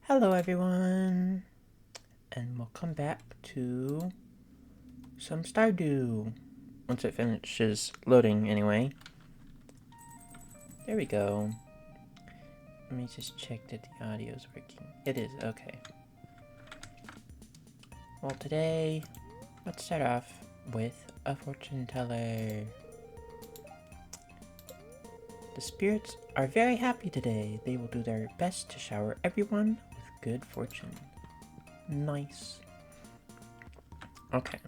Hello everyone, and welcome back to some Stardew. Once it finishes loading anyway. There we go. Let me just check that the audio is working. It is, okay. Well today, let's start off with a fortune teller. The spirits are very happy today. They will do their best to shower everyone with good fortune. Nice. Okay.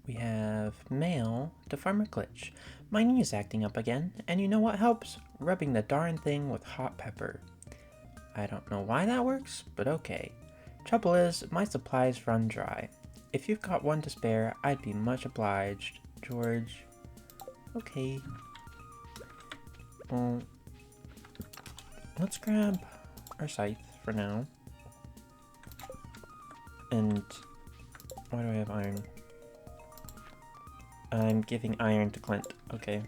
We have mail to Farmer Glitch. My knee is acting up again, and you know what helps? Rubbing the darn thing with hot pepper. I don't know why that works, but okay. Trouble is, my supplies run dry. If you've got one to spare, I'd be much obliged, George. Okay. Well, let's grab our scythe for now. And why do I have iron? I'm giving iron to Clint. Okay.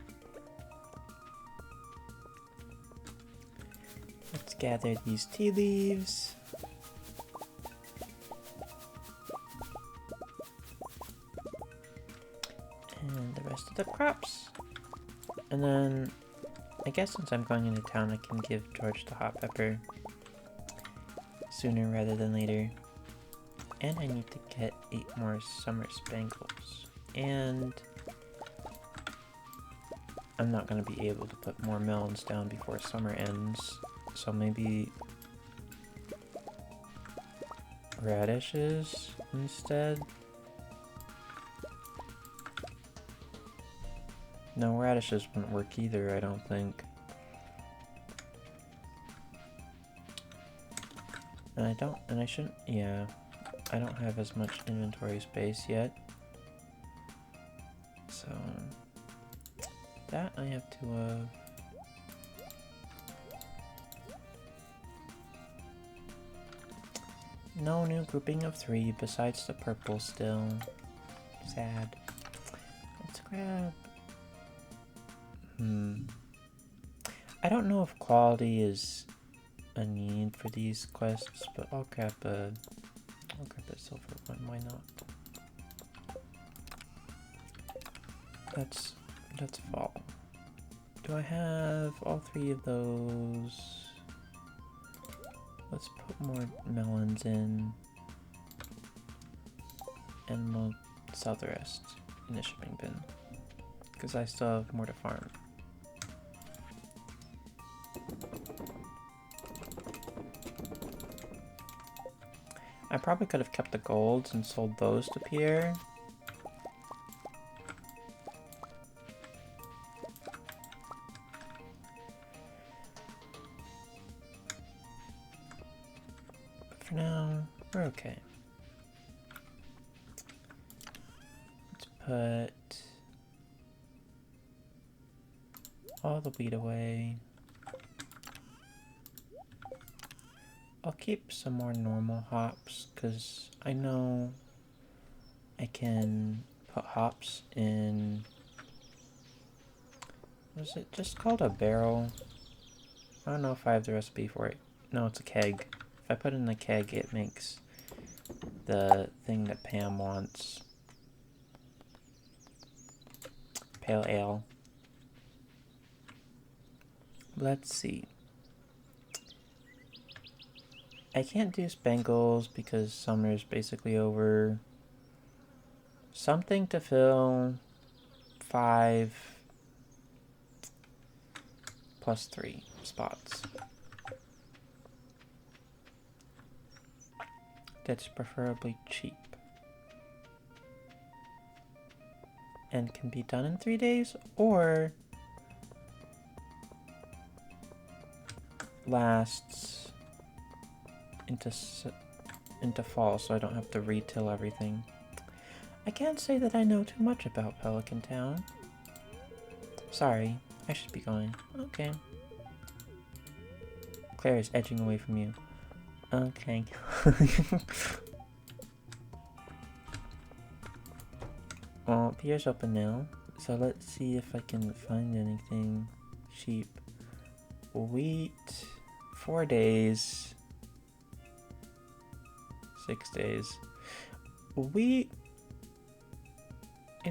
Let's gather these tea leaves. And the rest of the crops. And then, I guess since I'm going into town, I can give George the hot pepper sooner rather than later. And I need to get 8 more summer spangles. And I'm not going to be able to put more melons down before summer ends. So maybe radishes instead? No, radishes wouldn't work either, I don't think. And I shouldn't, yeah. I don't have as much inventory space yet. So, that I have to, no new grouping of 3 besides the purple still. Sad. Let's grab... I don't know if quality is a need for these quests, but I'll grab a silver one, why not? That's fall. Do I have all 3 of those? Let's put more melons in. And we'll sell the rest in the shipping bin. Because I still have more to farm. I probably could have kept the golds and sold those to Pierre. But for now, we're okay. Let's put all the wheat away. I'll keep some more normal hops, because I know I can put hops in... What is it just called? A barrel? I don't know if I have the recipe for it. No, it's a keg. If I put it in the keg, it makes the thing that Pam wants. Pale ale. Let's see. I can't do spangles because summer's basically over. Something to fill 5 plus 3 spots. That's preferably cheap. And can be done in 3 days, or lasts into fall, so I don't have to retill everything. I can't say that I know too much about Pelican Town. Sorry, I should be going. Okay. Claire is edging away from you. Okay. Well, Pierre's open now, so let's see if I can find anything cheap. Wheat, 4 days. 6 days. You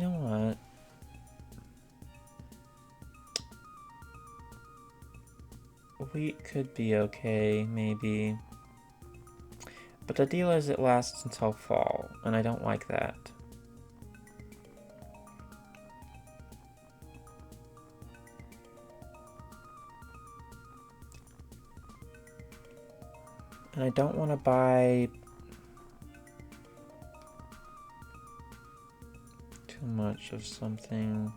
know what? Wheat could be okay, maybe. But the deal is it lasts until fall, and I don't like that. And I don't want to buy too much of something.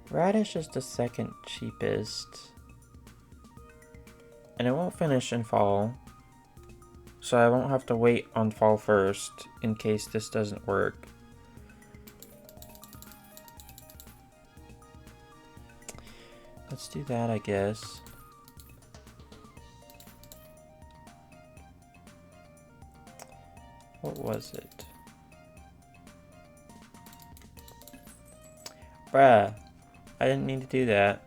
Radish is the second cheapest. And it won't finish in fall. So I won't have to wait on fall first in case this doesn't work. Let's do that, I guess. What was it? Bruh, I didn't mean to do that.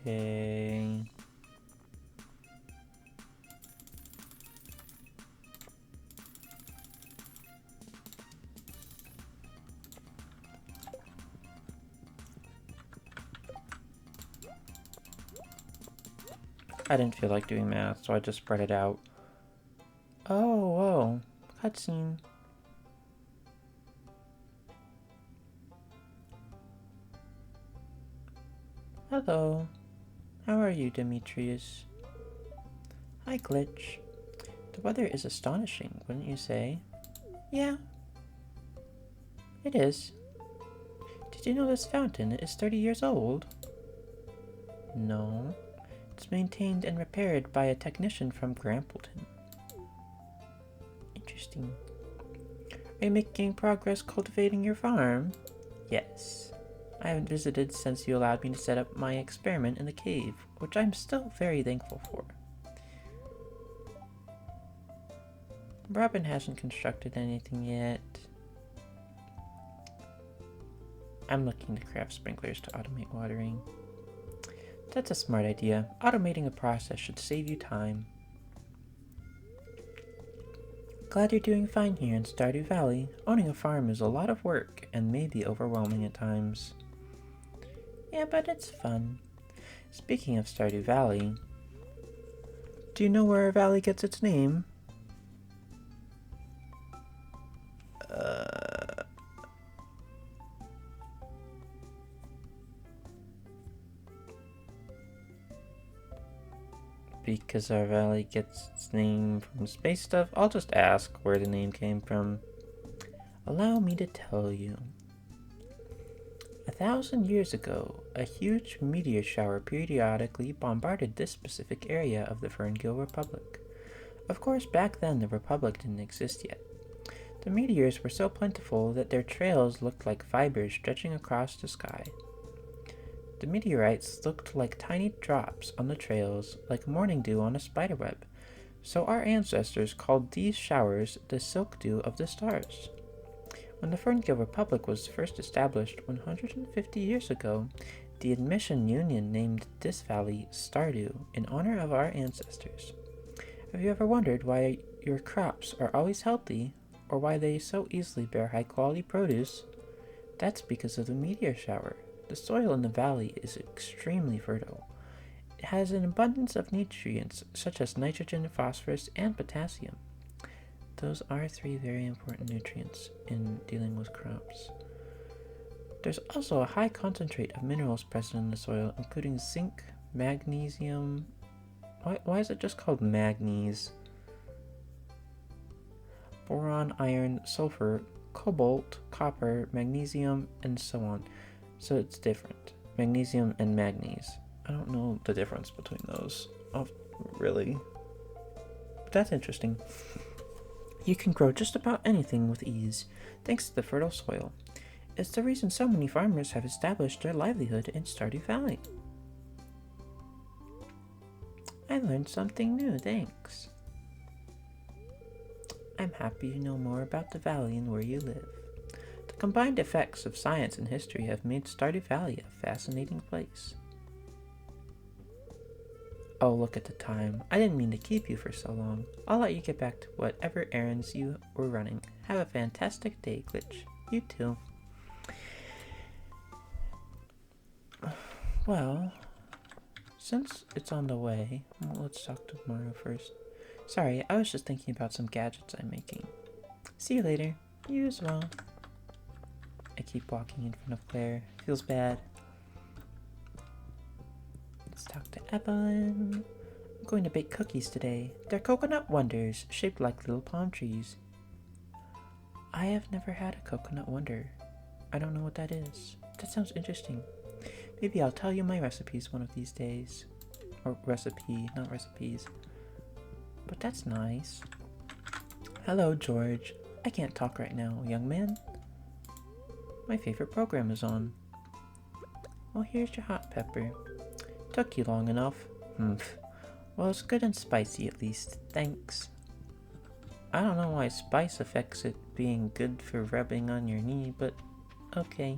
Okay. I didn't feel like doing math, so I just spread it out. Oh, whoa. Cutscene. Hello. How are you, Demetrius? Hi, Glitch. The weather is astonishing, wouldn't you say? Yeah. It is. Did you know this fountain is 30 years old? No. It's maintained and repaired by a technician from Grampleton. Interesting. Are you making progress cultivating your farm? Yes. I haven't visited since you allowed me to set up my experiment in the cave, which I'm still very thankful for. Robin hasn't constructed anything yet. I'm looking to craft sprinklers to automate watering. That's a smart idea. Automating a process should save you time. Glad you're doing fine here in Stardew Valley. Owning a farm is a lot of work and may be overwhelming at times. Yeah, but it's fun. Speaking of Stardew Valley, do you know where our valley gets its name? Because our valley gets its name from space stuff, I'll just ask where the name came from. Allow me to tell you. 1,000 years ago, a huge meteor shower periodically bombarded this specific area of the Ferngill Republic. Of course, back then the Republic didn't exist yet. The meteors were so plentiful that their trails looked like fibers stretching across the sky. The meteorites looked like tiny drops on the trails, like morning dew on a spiderweb, so our ancestors called these showers the silk dew of the stars. When the Ferngill Republic was first established 150 years ago, the Admission Union named this valley Stardew in honor of our ancestors. Have you ever wondered why your crops are always healthy, or why they so easily bear high-quality produce? That's because of the meteor shower. The soil in the valley is extremely fertile. It has an abundance of nutrients such as nitrogen, phosphorus, and potassium. Those are 3 very important nutrients in dealing with crops. There's also a high concentrate of minerals present in the soil, including zinc, magnesium. Why is it just called manganese? Boron, iron, sulfur, cobalt, copper, magnesium, and so on. So it's different. Magnesium and manganese. I don't know the difference between those. Oh, really? But that's interesting. You can grow just about anything with ease, thanks to the fertile soil. It's the reason so many farmers have established their livelihood in Stardew Valley. I learned something new, thanks. I'm happy you know more about the valley and where you live. The combined effects of science and history have made Stardew Valley a fascinating place. Oh, look at the time. I didn't mean to keep you for so long. I'll let you get back to whatever errands you were running. Have a fantastic day, Glitch. You too. Well, since it's on the way, let's talk to Mario first. Sorry, I was just thinking about some gadgets I'm making. See you later. You as well. I keep walking in front of Claire. Feels bad. Let's talk to Evelyn. I'm going to bake cookies today. They're coconut wonders, shaped like little palm trees. I have never had a coconut wonder. I don't know what that is. That sounds interesting. Maybe I'll tell you my recipes one of these days. Or recipe, not recipes. But that's nice. Hello, George. I can't talk right now, young man. My favorite program is on. Well, here's your hot pepper. Took you long enough. Well, it's good and spicy at least. Thanks. I don't know why spice affects it being good for rubbing on your knee, but okay.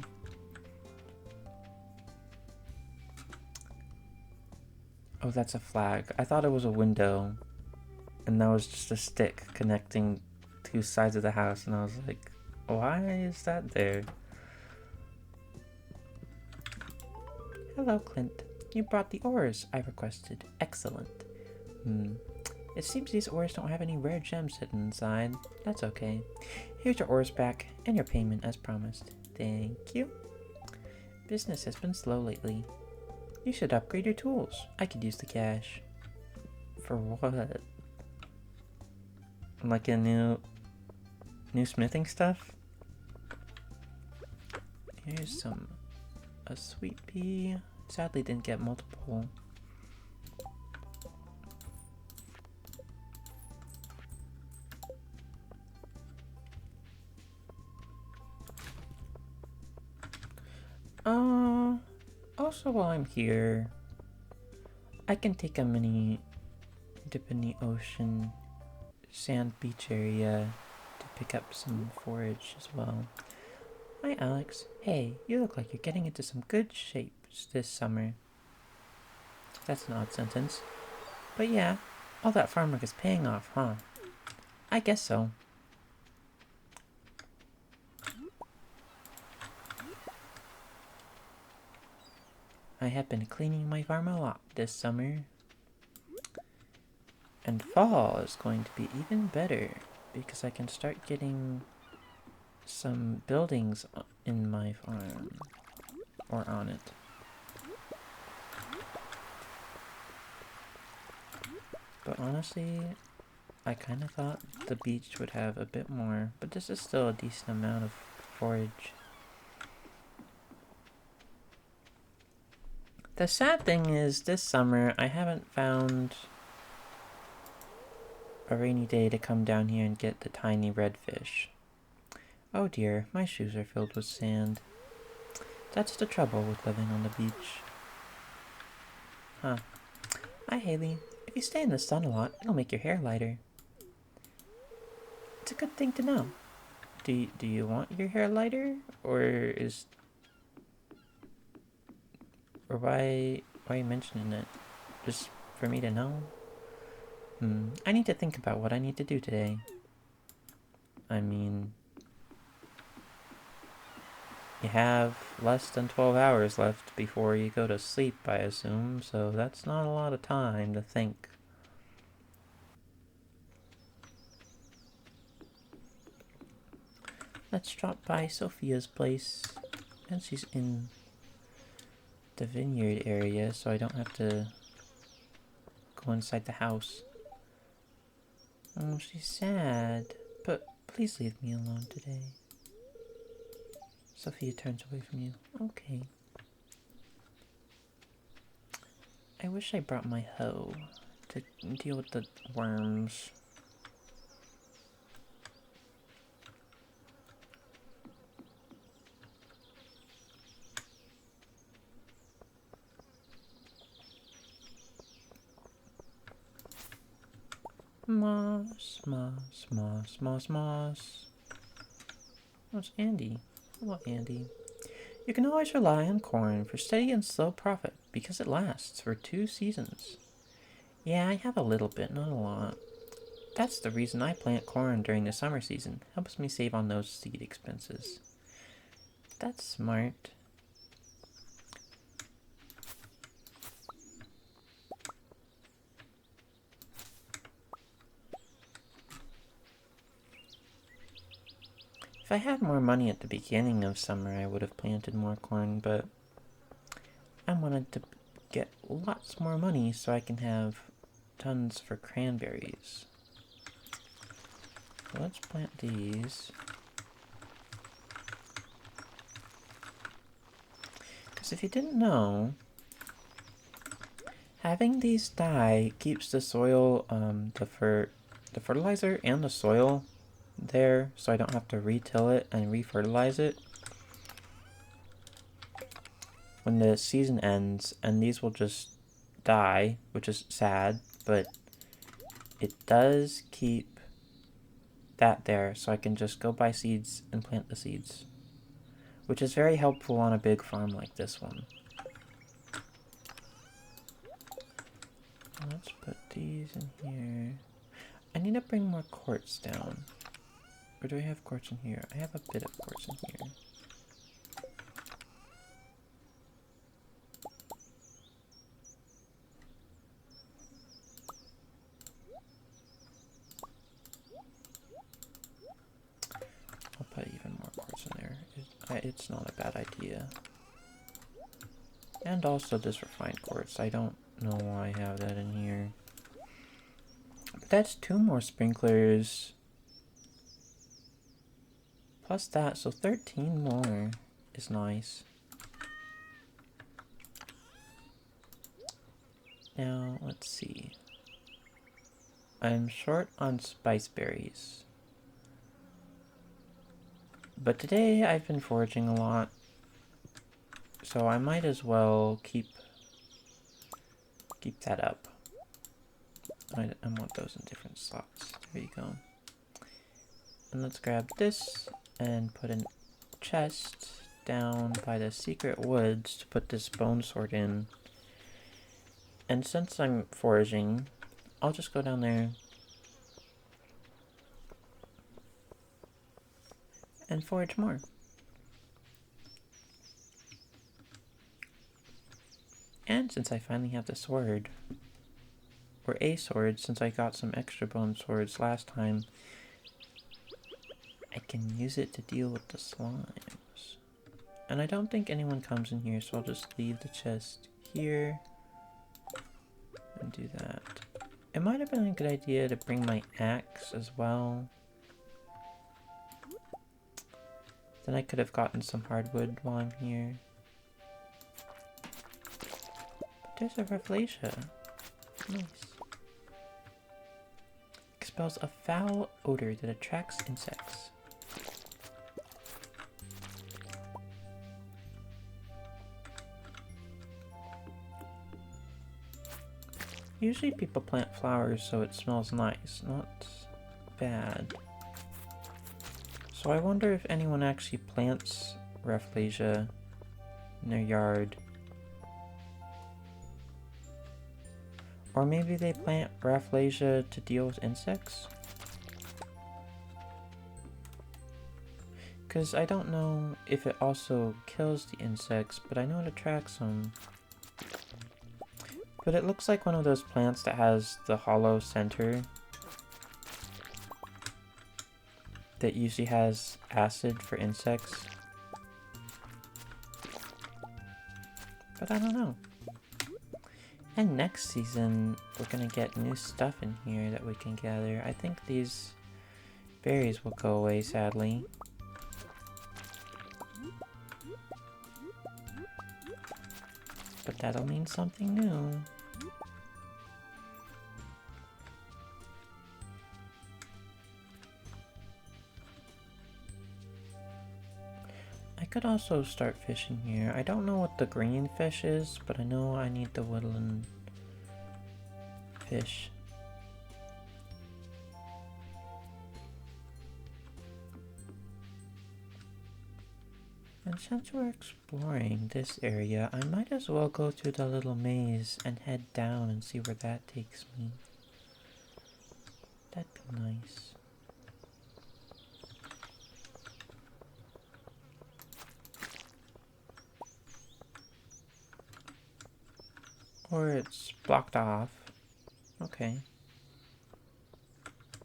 Oh, that's a flag. I thought it was a window. And that was just a stick connecting two sides of the house, and I was like, why is that there? Hello, Clint. You brought the ores I requested. Excellent. It seems these ores don't have any rare gems hidden inside. That's okay. Here's your ores back, and your payment as promised. Thank you. Business has been slow lately. You should upgrade your tools. I could use the cash. For what? Like a new smithing stuff? Here's a sweet pea. Sadly didn't get multiple. Also while I'm here, I can take a mini dip in the ocean sand beach area to pick up some forage as well. Hi, Alex. Hey, you look like you're getting into some good shape this summer. That's an odd sentence. But yeah, all that farm work is paying off, huh? I guess so. I have been cleaning my farm a lot this summer. And fall is going to be even better because I can start getting some buildings in my farm or on it. But honestly, I kind of thought the beach would have a bit more, but this is still a decent amount of forage. The sad thing is, this summer I haven't found a rainy day to come down here and get the tiny redfish. Oh dear, my shoes are filled with sand. That's the trouble with living on the beach. Huh. Hi, Haley. If you stay in the sun a lot, it'll make your hair lighter. It's a good thing to know. Do you want your hair lighter? Or why are you mentioning it? Just for me to know? I need to think about what I need to do today. I mean, you have less than 12 hours left before you go to sleep, I assume, so that's not a lot of time to think. Let's drop by Sophia's place, and she's in the vineyard area, so I don't have to go inside the house. Oh, she's sad, but please leave me alone today. Sophia turns away from you. Okay. I wish I brought my hoe to deal with the worms. Moss, moss, moss, moss, moss. What's Andy? Hello, Andy. You can always rely on corn for steady and slow profit because it lasts for 2 seasons. Yeah, I have a little bit, not a lot. That's the reason I plant corn during the summer season. Helps me save on those seed expenses. That's smart. If I had more money at the beginning of summer, I would have planted more corn, but I wanted to get lots more money so I can have tons for cranberries. So let's plant these. Because if you didn't know, having these die keeps the soil, the fertilizer and the soil there, so I don't have to re-till it and re-fertilize it when the season ends, and these will just die, which is sad, but it does keep that there, so I can just go buy seeds and plant the seeds, which is very helpful on a big farm like this one. Let's put these in here. I need to bring more quartz down. Or do I have quartz in here? I have a bit of quartz in here. I'll put even more quartz in there. It's not a bad idea. And also this refined quartz. I don't know why I have that in here. But that's 2 more sprinklers. Plus that, so 13 more is nice. Now, let's see. I'm short on spice berries. But today I've been foraging a lot, so I might as well keep that up. I want those in different slots. There you go. And let's grab this and put a chest down by the secret woods to put this bone sword in. And since I'm foraging, I'll just go down there and forage more. And since I finally have the sword, or a sword, since I got some extra bone swords last time, I can use it to deal with the slimes. And I don't think anyone comes in here, so I'll just leave the chest here and do that. It might have been a good idea to bring my axe as well. Then I could have gotten some hardwood while I'm here. But there's a Rafflesia. Nice. Expels a foul odor that attracts insects. Usually people plant flowers so it smells nice, not bad. So I wonder if anyone actually plants Rafflesia in their yard. Or maybe they plant Rafflesia to deal with insects? Because I don't know if it also kills the insects, but I know it attracts them. But it looks like one of those plants that has the hollow center that usually has acid for insects. But I don't know. And next season, we're gonna get new stuff in here that we can gather. I think these berries will go away, sadly. But that'll mean something new. I could also start fishing here. I don't know what the green fish is, but I know I need the woodland fish. And since we're exploring this area, I might as well go through the little maze and head down and see where that takes me. That'd be nice. Or it's blocked off. Okay.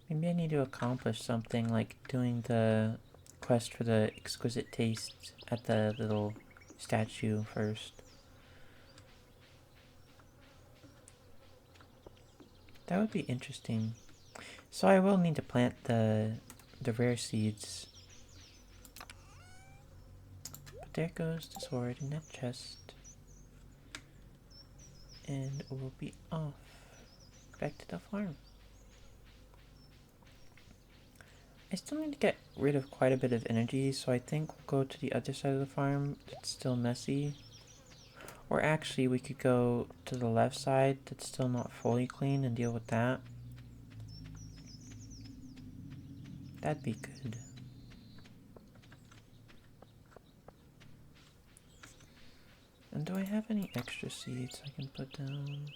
Maybe I need to accomplish something like doing the quest for the exquisite taste at the little statue first. That would be interesting. So I will need to plant the rare seeds. But there goes the sword in that chest. And we'll be off. Back to the farm. I still need to get rid of quite a bit of energy, so I think we'll go to the other side of the farm. It's still messy. Or actually, we could go to the left side that's still not fully clean and deal with that. That'd be good. And do I have any extra seeds I can put down?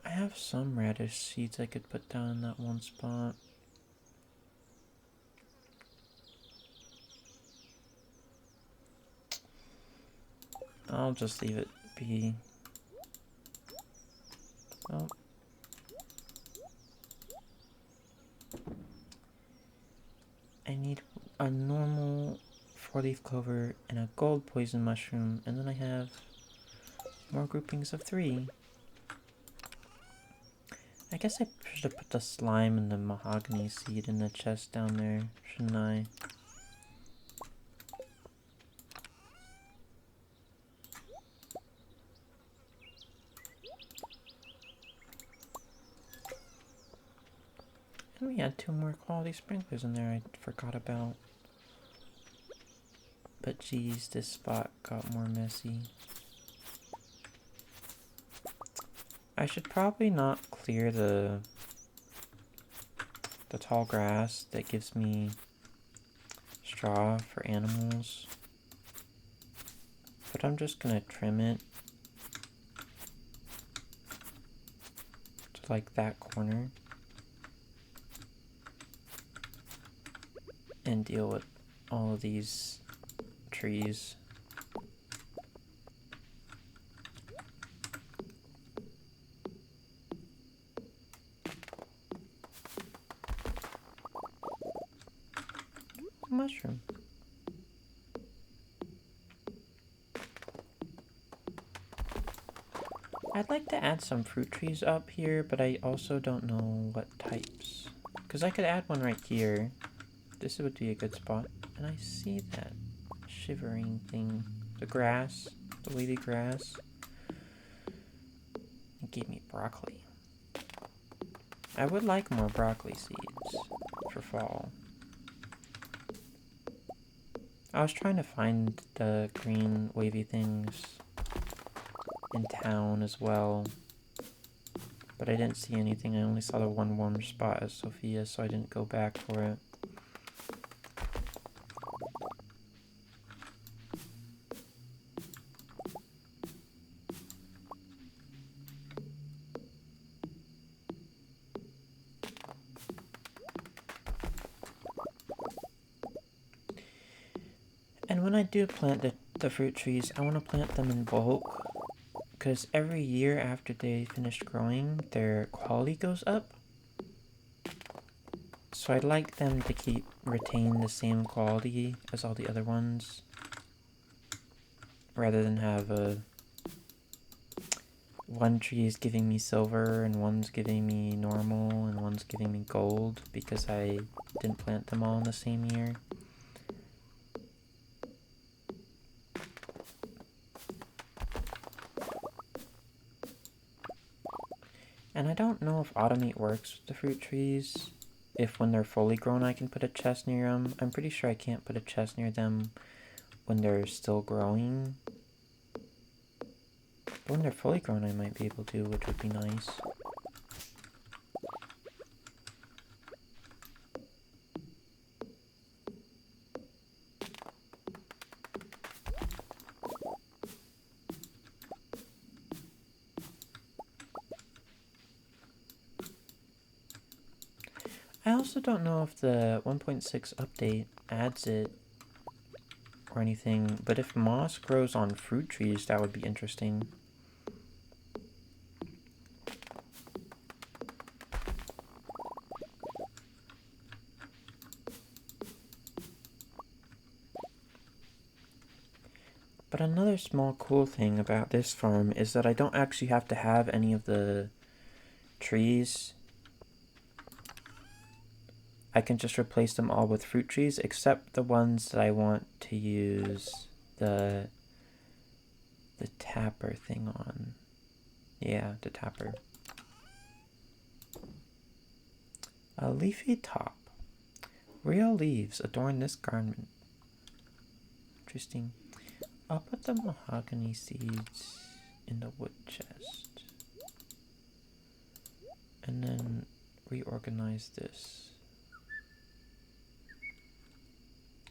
I have some radish seeds I could put down in that one spot. I'll just leave it be. Oh. I need a normal 4-leaf clover and a gold poison mushroom, and then I have more groupings of 3. I guess I should have put the slime and the mahogany seed in the chest down there, shouldn't I? And we had 2 more quality sprinklers in there I forgot about. But geez, this spot got more messy. I should probably not clear the tall grass that gives me straw for animals. But I'm just gonna trim it to like that corner and deal with all of these trees. Mushroom. I'd like to add some fruit trees up here, but I also don't know what types. Because I could add one right here. This would be a good spot. And I see that shivering thing. The grass. The wavy grass. It gave me broccoli. I would like more broccoli seeds for fall. I was trying to find the green wavy things in town as well, but I didn't see anything. I only saw the one warm spot at Sophia, so I didn't go back for it. And when I do plant the fruit trees, I want to plant them in bulk, because every year after they finish growing, their quality goes up. So I'd like them to retain the same quality as all the other ones, rather than have one tree is giving me silver and one's giving me normal and one's giving me gold because I didn't plant them all in the same year. And I don't know if automate works with the fruit trees. If when they're fully grown I can put a chest near them. I'm pretty sure I can't put a chest near them when they're still growing. But when they're fully grown I might be able to, which would be nice. I also don't know if the 1.6 update adds it or anything, but if moss grows on fruit trees, that would be interesting. But another small cool thing about this farm is that I don't actually have to have any of the trees. I can just replace them all with fruit trees, except the ones that I want to use the tapper thing on. Yeah, the tapper. A leafy top. Real leaves adorn this garment. Interesting. I'll put the mahogany seeds in the wood chest. And then reorganize this.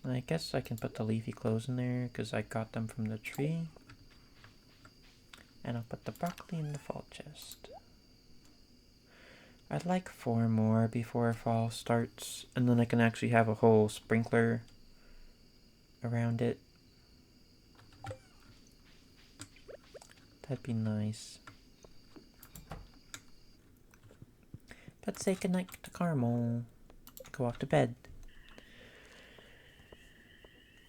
I guess I can put the leafy clothes in there because I got them from the tree. And I'll put the broccoli in the fall chest. I'd like 4 more before fall starts, and then I can actually have a whole sprinkler around it. That'd be nice. Let's say goodnight to Carmel. Go off to bed.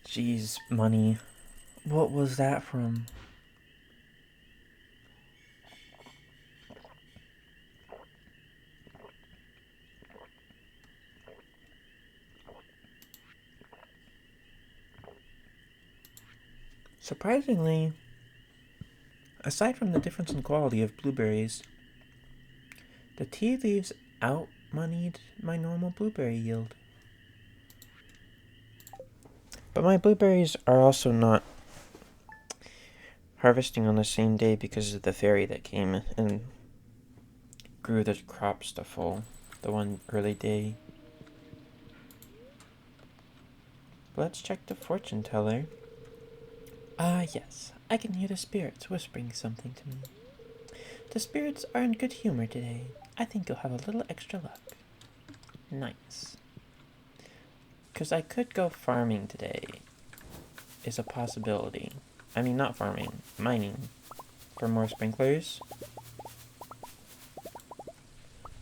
Jeez, money. What was that from? Surprisingly, aside from the difference in quality of blueberries, the tea leaves out-moneyed my normal blueberry yield. But my blueberries are also not harvesting on the same day because of the fairy that came and grew the crops to full. The one early day. Let's check the fortune teller. Ah, yes, I can hear the spirits whispering something to me. The spirits are in good humor today. I think you'll have a little extra luck. Nice. Because I could go farming today, is a possibility. I mean, not farming, mining. For more sprinklers.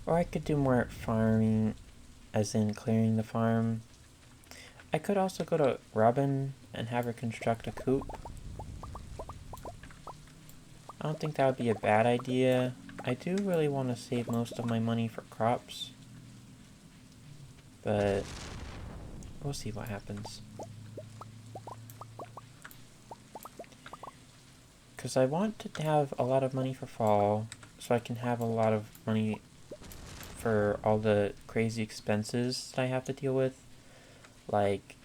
Or I could do more farming, as in clearing the farm. I could also go to Robin and have her construct a coop. I don't think that would be a bad idea. I do really want to save most of my money for crops. But we'll see what happens. Because I want to have a lot of money for fall, so I can have a lot of money for all the crazy expenses that I have to deal with. Like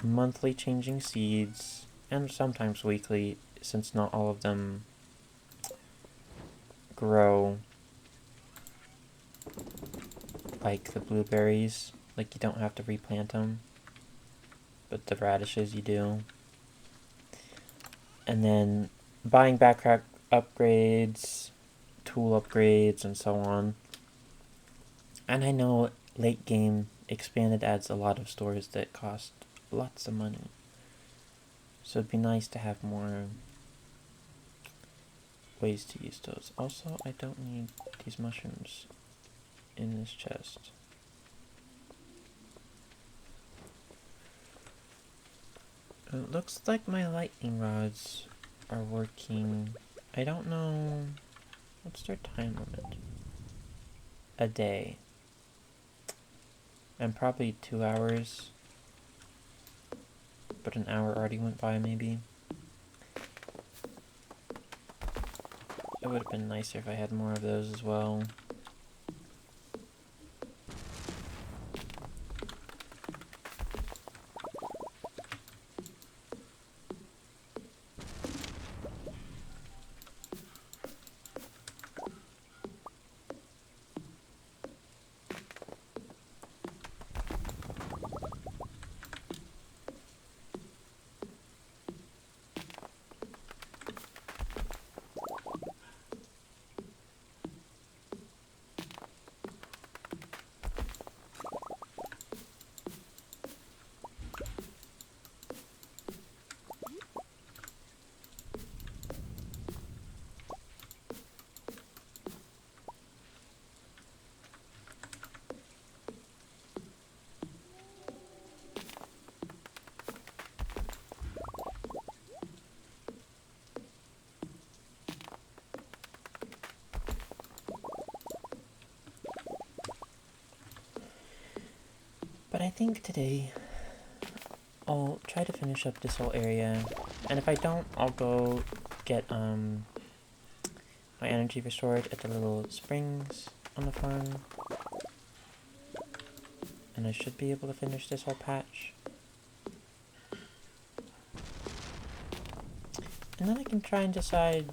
monthly changing seeds, and sometimes weekly, since not all of them grow like the blueberries. Like, you don't have to replant them, but the radishes you do. And then buying backpack upgrades, tool upgrades, and so on. And I know late game expanded adds a lot of stores that cost lots of money. So it'd be nice to have more ways to use those. Also, I don't need these mushrooms in this chest. It looks like my lightning rods are working. I don't know. What's their time limit? A day. And probably 2 hours. But an hour already went by, maybe. It would have been nicer if I had more of those as well. But I think today I'll try to finish up this whole area, and if I don't, I'll go get my energy restored at the little springs on the farm, and I should be able to finish this whole patch. And then I can try and decide.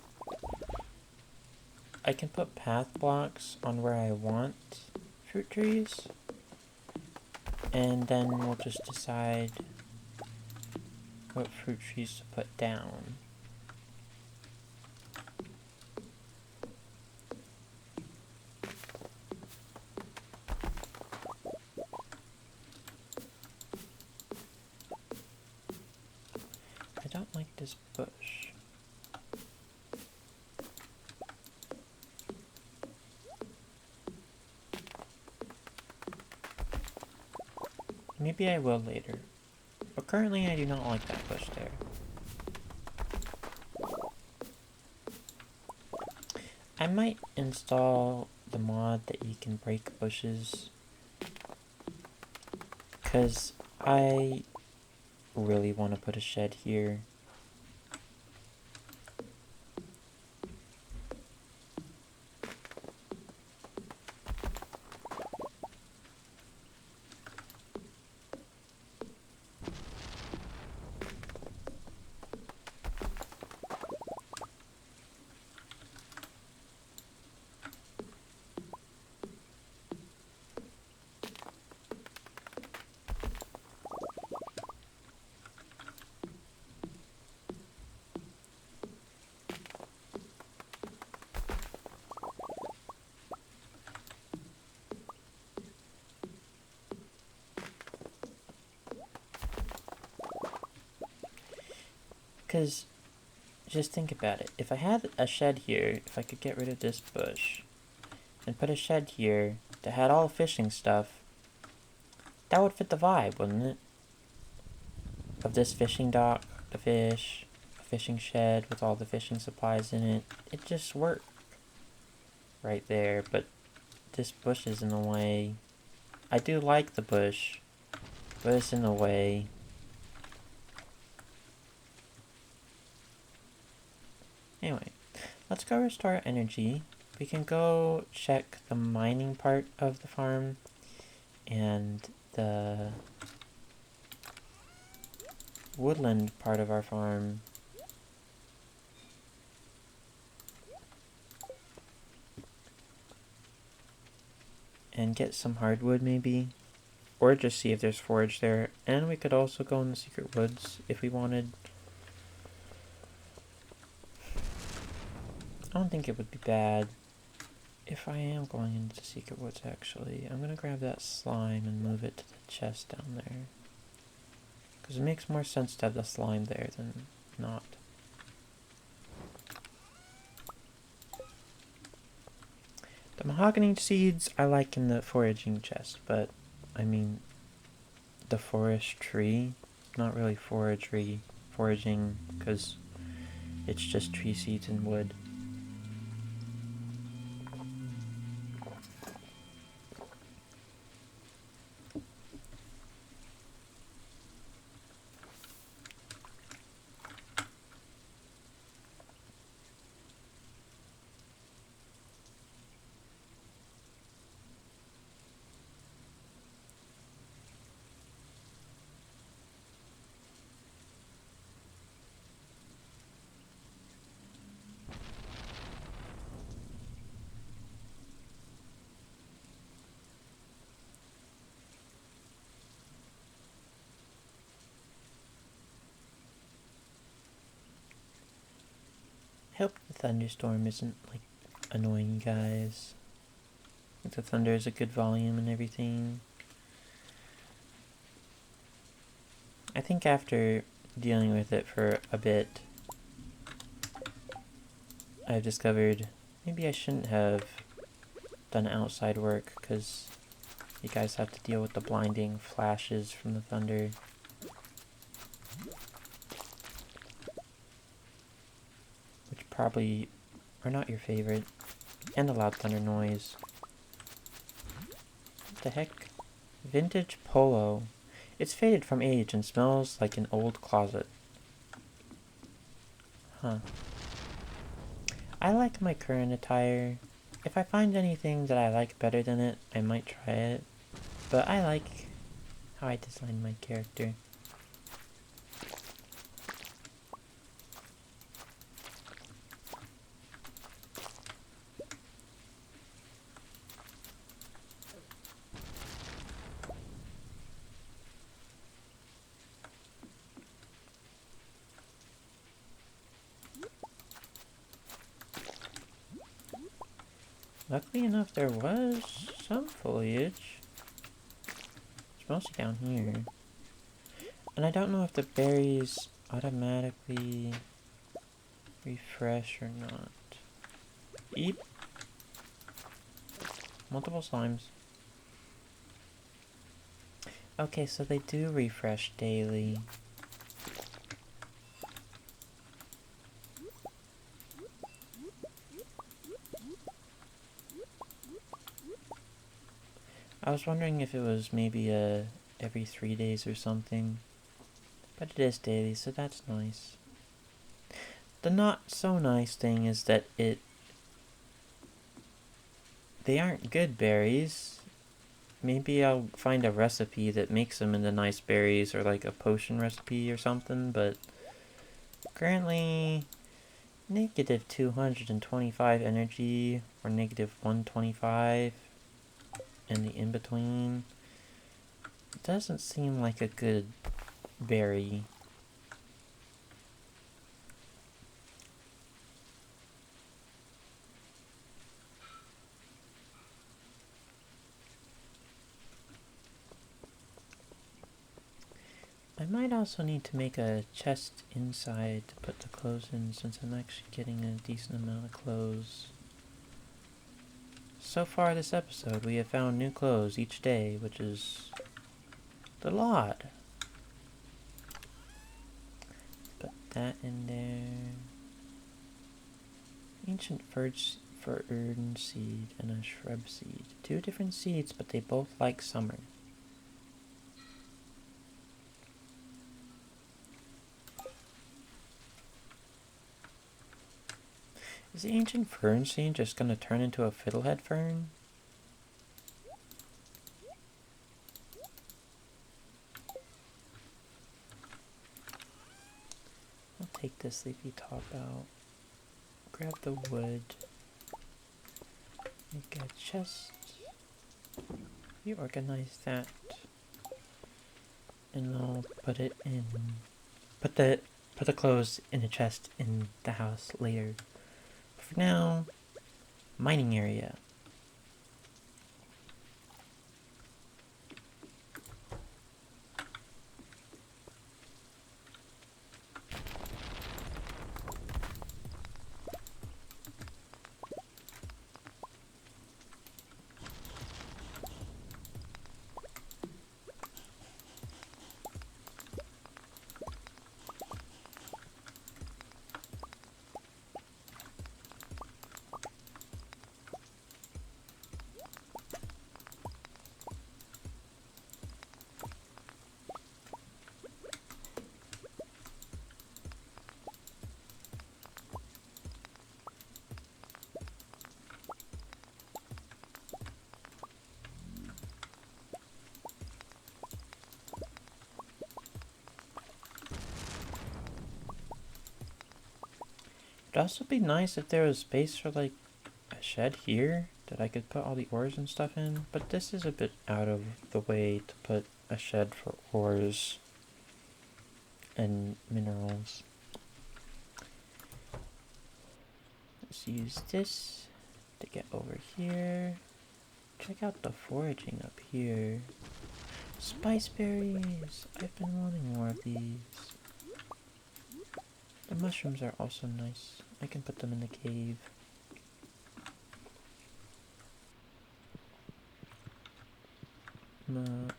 I can put path blocks on where I want fruit trees, and then we'll just decide what fruit trees to put down. I don't like this bush. Maybe I will later, but currently I do not like that bush there. I might install the mod that you can break bushes, because I really want to put a shed here. Because, just think about it. If I had a shed here, if I could get rid of this bush, and put a shed here that had all fishing stuff, that would fit the vibe, wouldn't it? Of this fishing dock, the fish, a fishing shed with all the fishing supplies in it. It just worked right there, but this bush is in the way. I do like the bush, but it's in the way. Anyway, let's go restore energy. We can go check the mining part of the farm and the woodland part of our farm. And get some hardwood maybe. Or just see if there's forage there. And we could also go in the secret woods if we wanted. I don't think it would be bad if I am going into the secret woods, actually. I'm going to grab that slime and move it to the chest down there. Because it makes more sense to have the slime there than not. The mahogany seeds I like in the foraging chest, but, I mean, the forest tree, not really foraging, because it's just tree seeds and wood. I hope the thunderstorm isn't, like, annoying you guys. I think the thunder is a good volume and everything. I think after dealing with it for a bit, I've discovered maybe I shouldn't have done outside work, because you guys have to deal with the blinding flashes from the thunder. Which probably are not your favorite. And the loud thunder noise. What the heck? Vintage polo. It's faded from age and smells like an old closet. Huh. I like my current attire. If I find anything that I like better than it, I might try it. But I like how I designed my character. Luckily enough, there was some foliage. It's mostly down here. And I don't know if the berries automatically refresh or not. Eep. Multiple slimes. Okay, so they do refresh daily. I was wondering if it was maybe every 3 days or something. But it is daily, so that's nice. The not so nice thing is that they aren't good berries. Maybe I'll find a recipe that makes them into nice berries, or like a potion recipe or something, but currently negative 225 energy, or negative 125, and the in-between doesn't seem like a good berry. I might also need to make a chest inside to put the clothes in, since I'm actually getting a decent amount of clothes. So far this episode, we have found new clothes each day, which is a lot. Put that in there. Ancient fern seed and a shrub seed. 2 different seeds, but they both like summer. Is the ancient fern seed just gonna turn into a fiddlehead fern? I'll take this leafy top out. Grab the wood. Make a chest. Reorganize that. And I'll put it in. Put the clothes in a chest in the house later. For now, mining area. It'd also be nice if there was space for like a shed here that I could put all the ores and stuff in, but this is a bit out of the way to put a shed for ores and minerals. Let's use this to get over here. Check out the foraging up here. Spice berries! I've been wanting more of these. The mushrooms are also nice. I can put them in the cave.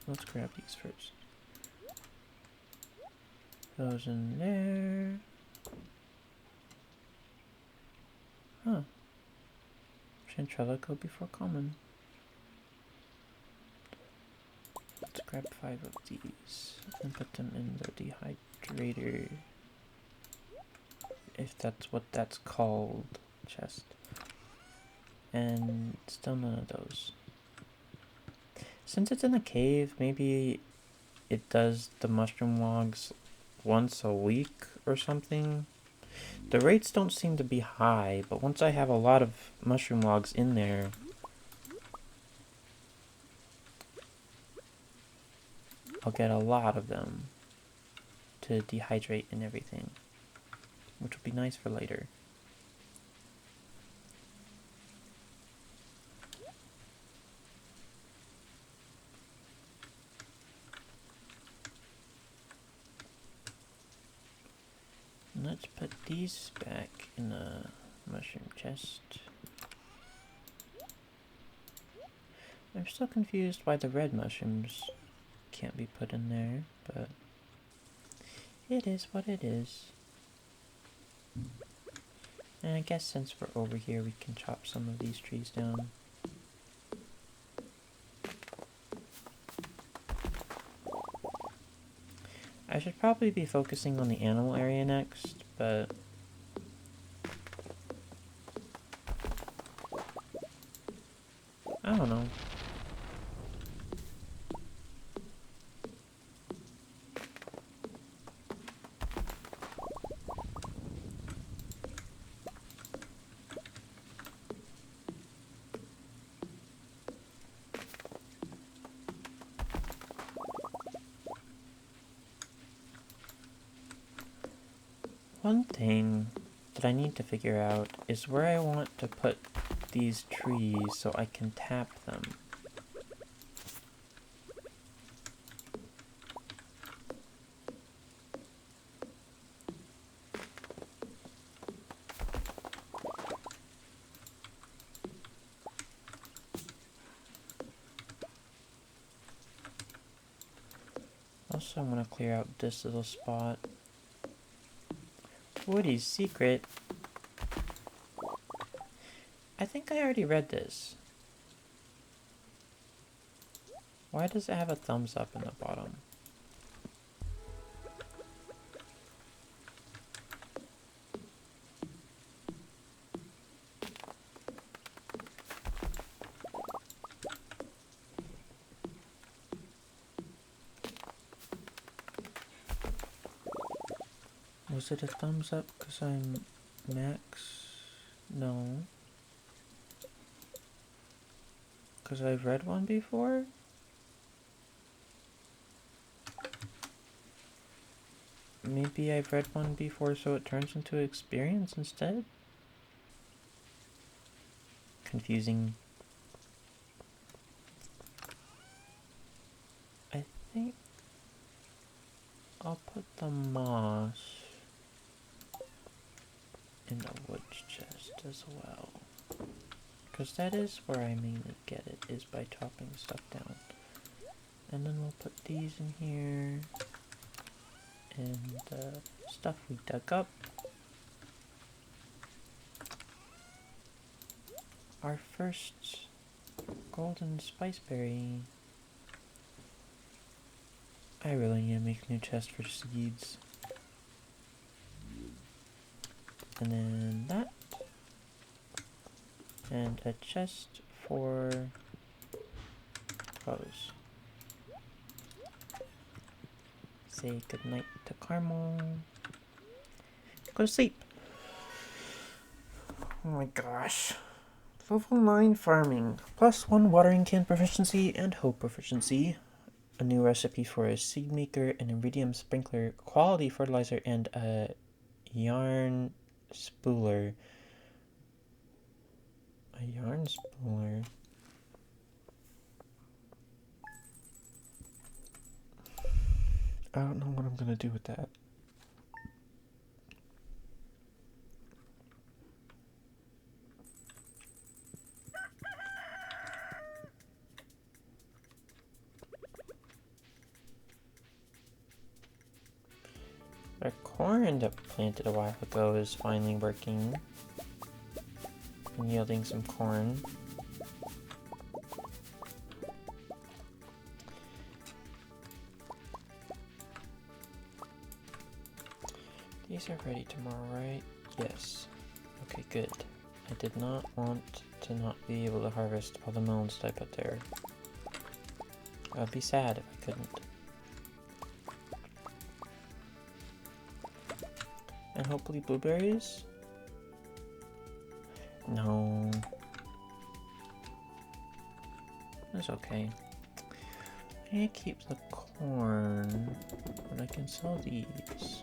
Let's grab these first. Those in there. Huh. Chantrella go before common. grab 5 of these and put them in the dehydrator. If that's what that's called. Chest. And still none of those. Since it's in a cave, maybe it does the mushroom logs once a week or something. The rates don't seem to be high, but once I have a lot of mushroom logs in there, I'll get a lot of them to dehydrate and everything, which will be nice for later. Let's put these back in the mushroom chest. I'm still confused why the red mushrooms can't be put in there, but it is what it is. And I guess since we're over here, we can chop some of these trees down. I should probably be focusing on the animal area next, but I don't know. One thing that I need to figure out is where I want to put these trees so I can tap them. Also, I'm going to clear out this little spot. Woody's secret. I think I already read this. Why does it have a thumbs up in the bottom? Was it a thumbs up because I'm max? No. Because I've read one before? Maybe I've read one before so it turns into experience instead? Confusing. I think I'll put the moss in the wood chest as well. Because that is where I mainly get it, is by chopping stuff down. And then we'll put these in here. And the stuff we dug up. Our first golden spiceberry. I really need to make a new chest for seeds. And then that. And a chest for clothes. Say goodnight to Carmel. Go to sleep. Oh my gosh. Level 9 farming. +1 watering can proficiency and hoe proficiency. A new recipe for a seed maker, an iridium sprinkler, quality fertilizer, and a yarn spooler. A yarn spooler? I don't know what I'm gonna do with that. Our corn that we planted a while ago is finally working and yielding some corn. These are ready tomorrow, right? Yes. Okay, good. I did not want to not be able to harvest all the melons that I put there. I'd be sad if I couldn't. And hopefully blueberries? No. That's okay. I need to keep the corn, but I can sell these.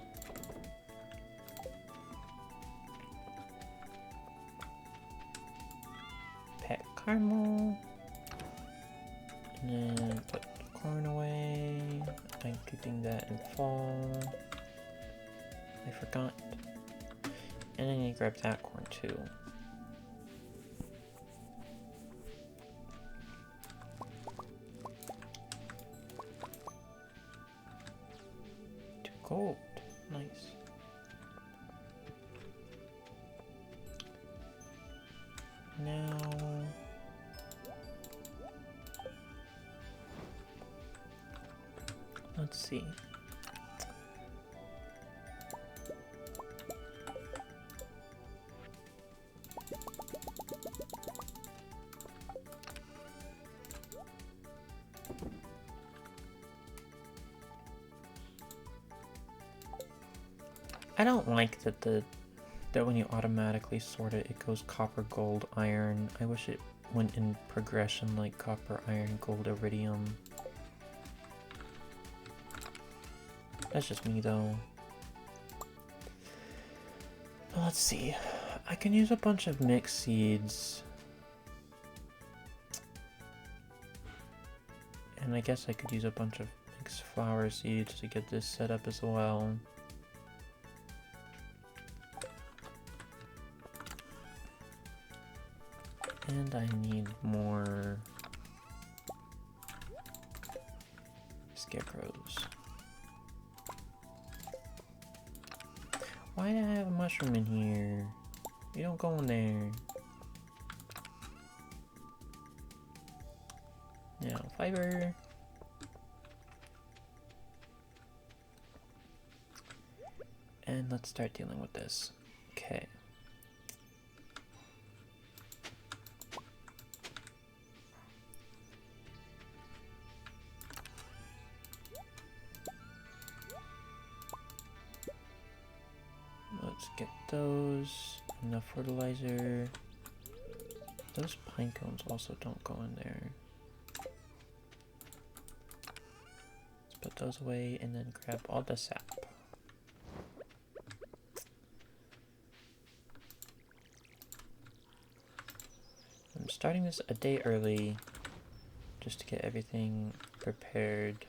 Pet caramel. And then put the corn away. I'm keeping that in fall. I forgot. And I need to grab that corn too. Gold. Nice. Now... let's see. I don't like that when you automatically sort it, it goes copper, gold, iron. I wish it went in progression like copper, iron, gold, iridium. That's just me though. Let's see. I can use a bunch of mixed seeds. And I guess I could use a bunch of mixed flower seeds to get this set up as well. And I need more scarecrows. Why do I have a mushroom in here? You don't go in there. Now, fiber. And let's start dealing with this. Okay. Let's get those. Enough fertilizer. Those pine cones also don't go in there. Let's put those away and then grab all the sap. I'm starting this a day early just to get everything prepared.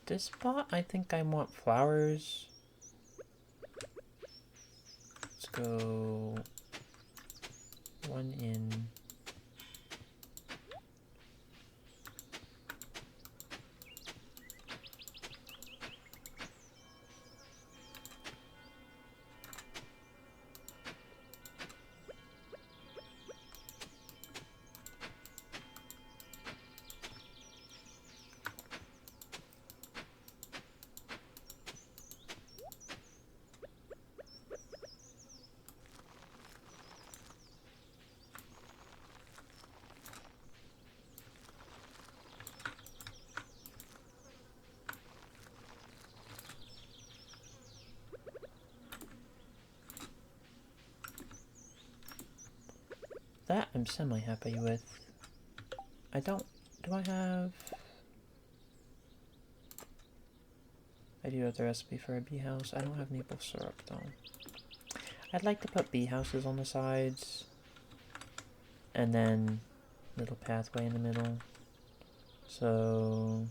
This spot, I think I want flowers. Let's go one in. That I'm semi-happy with. I don't... do I have... I do have the recipe for a bee house. I don't have maple syrup though. I'd like to put bee houses on the sides. And then little pathway in the middle. So...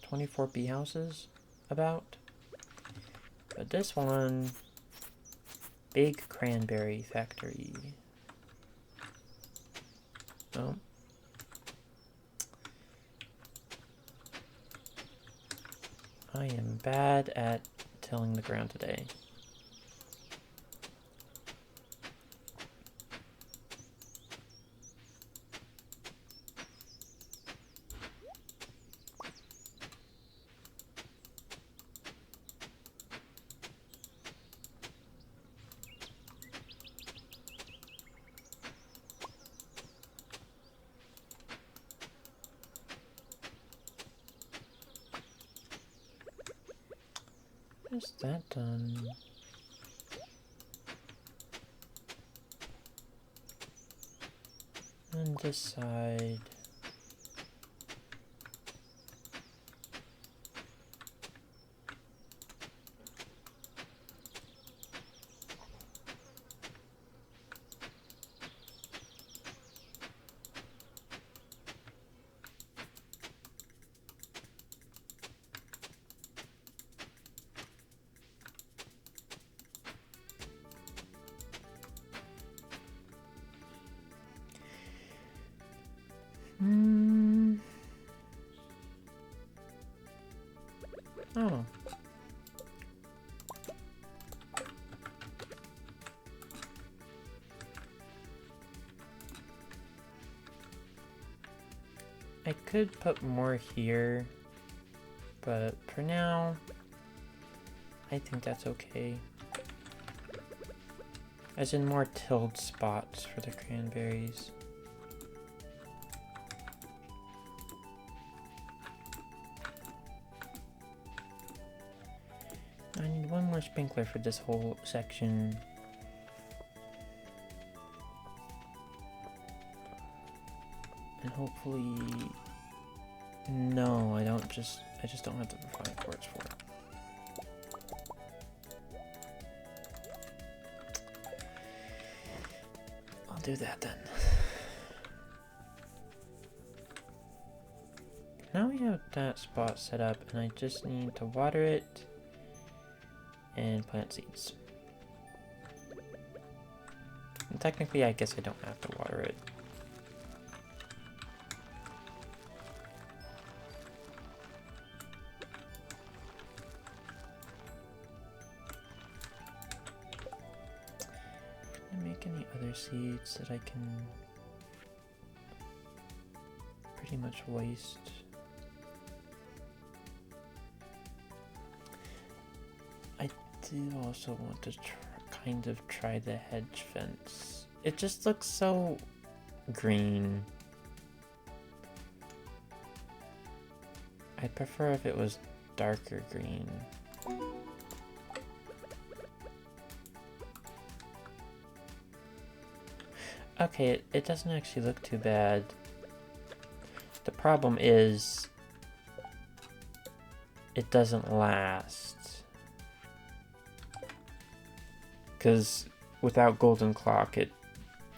24 bee houses, about. But this one... Big cranberry factory. Oh. I am bad at tilling the ground today. Is that done? And this side. Oh. I could put more here, but for now, I think that's okay. As in more tilled spots for the cranberries. I need one more sprinkler for this whole section. And hopefully... No, I just don't have the refined quartz for it. I'll do that then. Now we have that spot set up, and I just need to water it and plant seeds. And technically, I guess I don't have to water it. Can I make any other seeds that I can pretty much waste? I do also want to kind of try the hedge fence. It just looks so green. I'd prefer if it was darker green. Okay, it doesn't actually look too bad. The problem is it doesn't last. Because without golden clock, it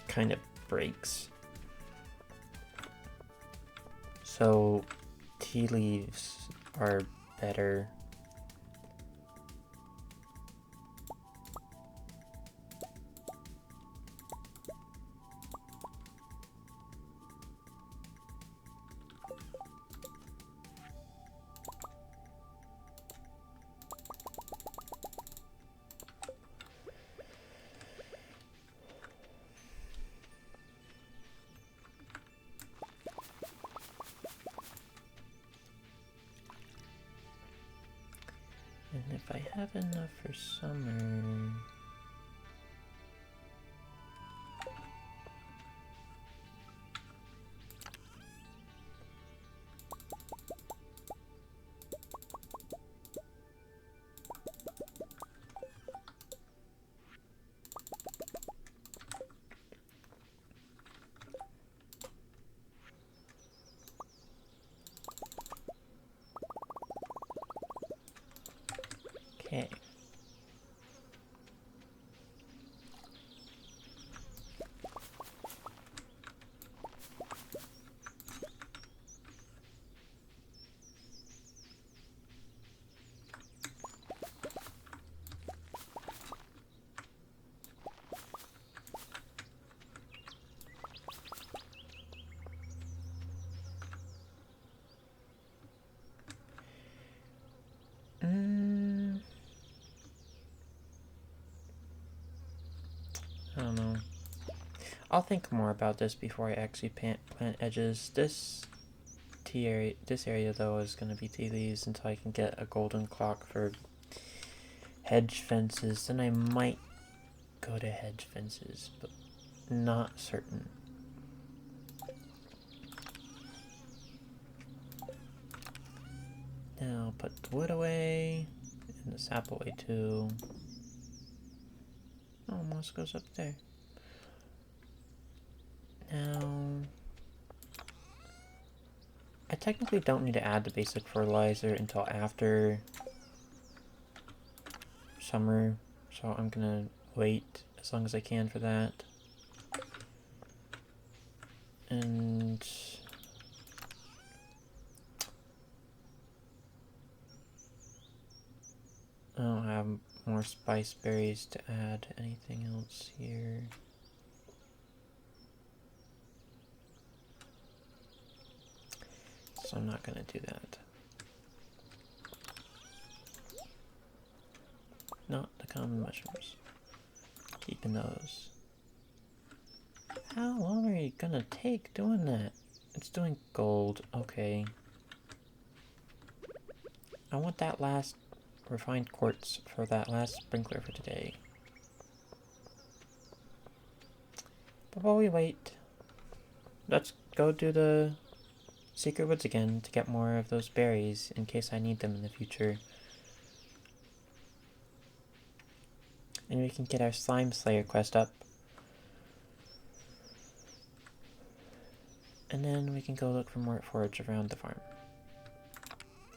kind of breaks. So tea leaves are better. And if I have enough for summer... Okay. I don't know. I'll think more about this before I actually plant edges. This area though is gonna be tea leaves until I can get a golden clock for hedge fences. Then I might go to hedge fences, but not certain. Now put the wood away, taking the sap away too. Oh, moss goes up there. Now, I technically don't need to add the basic fertilizer until after summer, so I'm gonna wait as long as I can for that. And I don't have more spice berries to add anything else here. So I'm not gonna do that. Not the common mushrooms. Keeping those. How long are you gonna take doing that? It's doing gold. Okay. I want that last refined quartz for that last sprinkler for today. But while we wait, let's go do the secret woods again to get more of those berries in case I need them in the future. And we can get our slime slayer quest up. And then we can go look for more forage around the farm.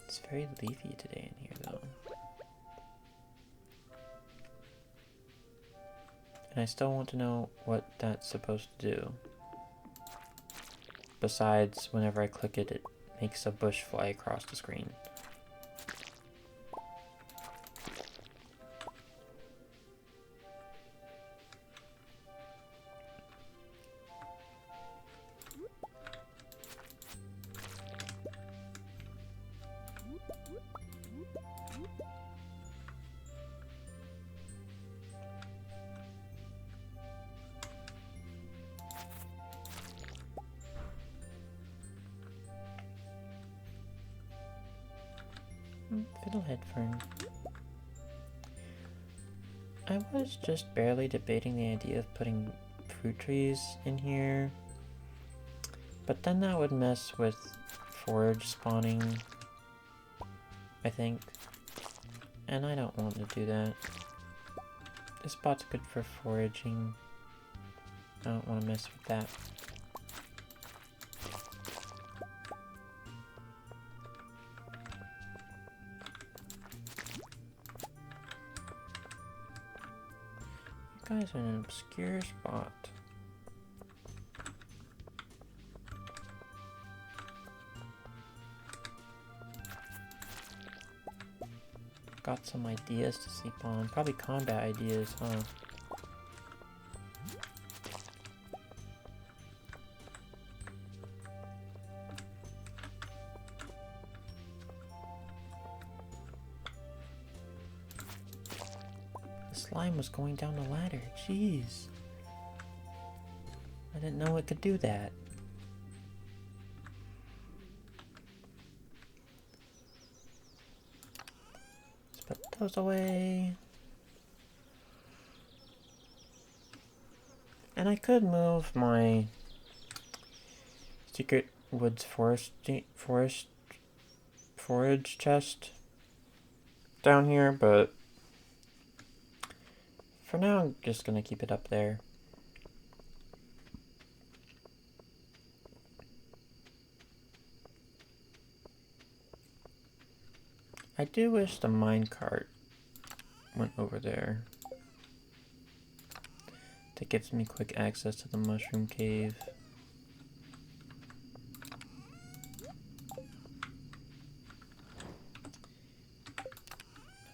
It's very leafy today in here though. And I still want to know what that's supposed to do. Besides, whenever I click it, it makes a bush fly across the screen. Fiddlehead fern. I was just barely debating the idea of putting fruit trees in here, but then that would mess with forage spawning, I think, and I don't want to do that. This spot's good for foraging. I don't want to mess with that. You guys are in an obscure spot. Got some ideas to sleep on. Probably combat ideas, huh? The slime was going down the ladder. Jeez. I didn't know it could do that. Let's put those away. And I could move my secret woods forage chest down here, but for now I'm just gonna keep it up there. I do wish the minecart went over there. That gives me quick access to the mushroom cave.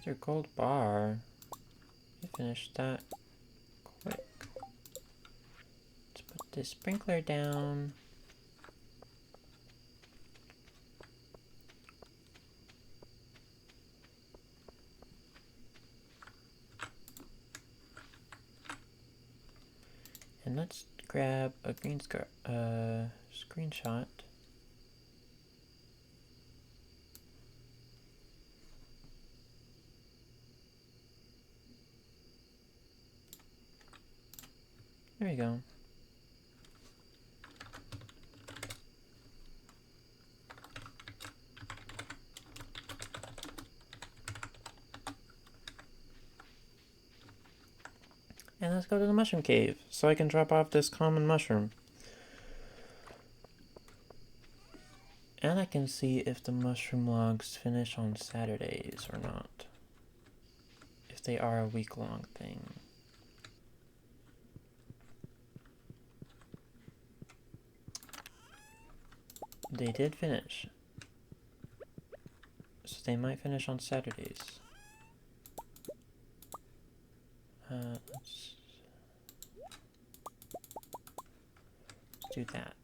Another gold bar. I finished that quick. Let's put this sprinkler down. And let's grab a screenshot. There you go. And let's go to the mushroom cave so I can drop off this common mushroom. And I can see if the mushroom logs finish on Saturdays or not. If they are a week-long thing. They did finish. So they might finish on Saturdays. Let's do that.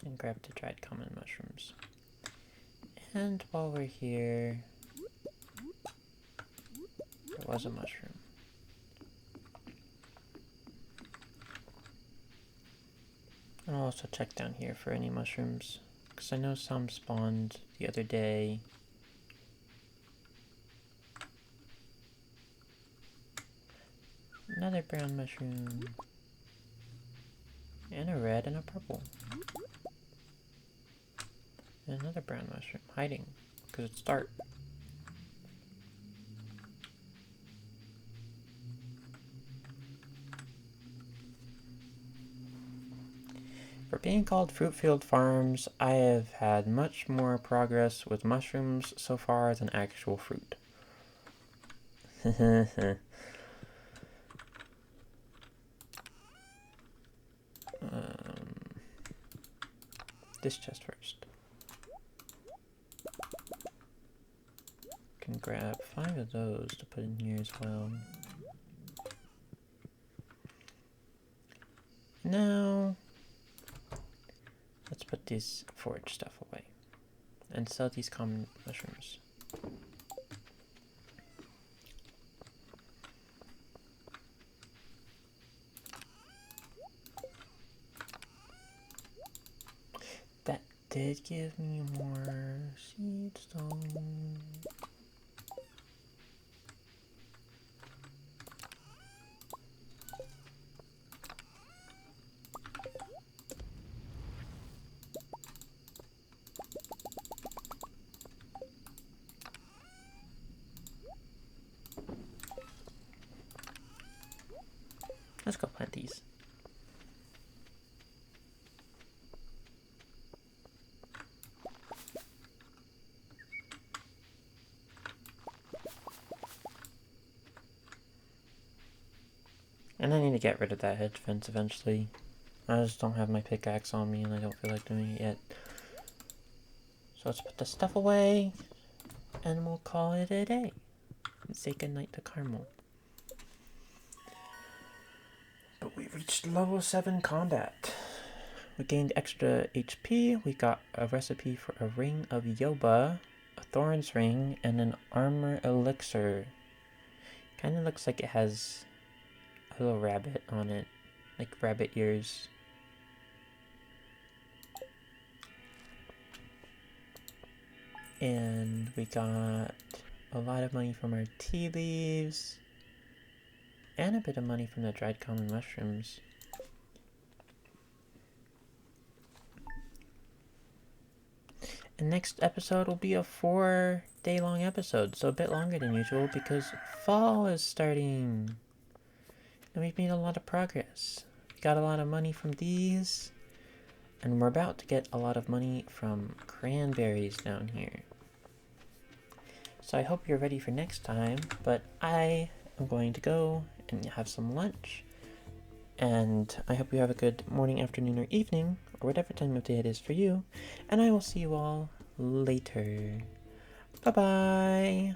And grab the dried common mushrooms. And while we're here, there was a mushroom. And I'll also check down here for any mushrooms, because I know some spawned the other day. Another brown mushroom. And a red and a purple. And another brown mushroom, hiding, because it's dark. For being called Fruitfield Farms, I have had much more progress with mushrooms so far than actual fruit. This chest first. Can grab 5 of those to put in here as well. Now, let's put this forage stuff away and sell these common mushrooms. That did give me more seed stone. Let's go plant these. And I need to get rid of that hedge fence eventually. I just don't have my pickaxe on me and I don't feel like doing it yet. So let's put the stuff away and we'll call it a day. And say goodnight to Carmel. But we reached level 7 combat. We gained extra HP, we got a recipe for a ring of Yoba, a Thorn's ring, and an armor elixir. Kinda looks like it has a little rabbit on it, like rabbit ears. And we got a lot of money from our tea leaves, and a bit of money from the dried common mushrooms. And next episode will be a 4-day long episode, so a bit longer than usual because fall is starting. And we've made a lot of progress. We got a lot of money from these, and we're about to get a lot of money from cranberries down here. So I hope you're ready for next time, but I am going to go and have some lunch. And I hope you have a good morning, afternoon, or evening, or whatever time of day it is for you. And I will see you all later. Bye-bye!